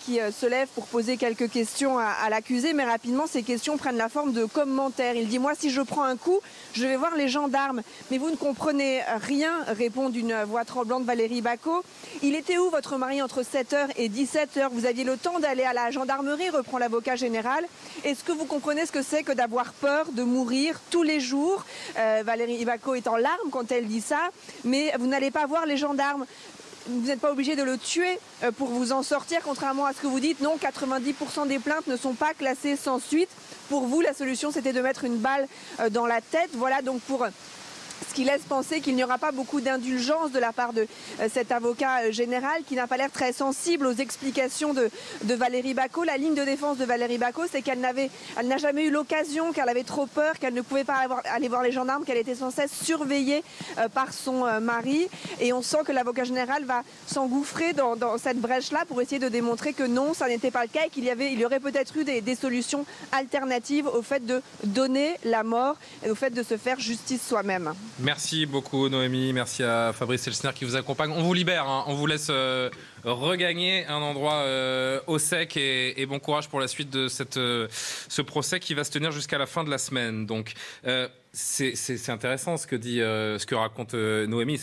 qui se lève pour poser quelques questions à l'accusé, mais rapidement ces questions prennent la forme de commentaires. Il dit: moi, si je prends un coup, je vais voir les gendarmes. Mais vous ne comprenez rien, répond d'une voix tremblante Valérie Bacot. Il était où votre mari entre 7h et 17h? Vous aviez le temps d'aller à la gendarmerie, reprend l'avocat général. Est-ce que vous comprenez ce que c'est que d'avoir peur de mourir tous les jours? Valérie Bacot est en larmes quand elle dit ça, mais vous n'allez pas voir les gendarmes. Vous n'êtes pas obligé de le tuer pour vous en sortir, contrairement à ce que vous dites. Non, 90% des plaintes ne sont pas classées sans suite. Pour vous, la solution, c'était de mettre une balle dans la tête. Voilà donc pour ce qui laisse penser qu'il n'y aura pas beaucoup d'indulgence de la part de cet avocat général qui n'a pas l'air très sensible aux explications de Valérie Bacot. La ligne de défense de Valérie Bacot, c'est qu'elle n'a jamais eu l'occasion, qu'elle avait trop peur, qu'elle ne pouvait pas aller voir les gendarmes, qu'elle était sans cesse surveillée par son mari. Et on sent que l'avocat général va s'engouffrer dans cette brèche-là pour essayer de démontrer que non, ça n'était pas le cas et qu'il y aurait peut-être eu des solutions alternatives au fait de donner la mort et au fait de se faire justice soi-même. Merci beaucoup Noémie, merci à Fabrice Elsner qui vous accompagne. On vous libère, on vous laisse regagner un endroit au sec et bon courage pour la suite de ce procès qui va se tenir jusqu'à la fin de la semaine. Donc c'est intéressant ce que raconte Noémie.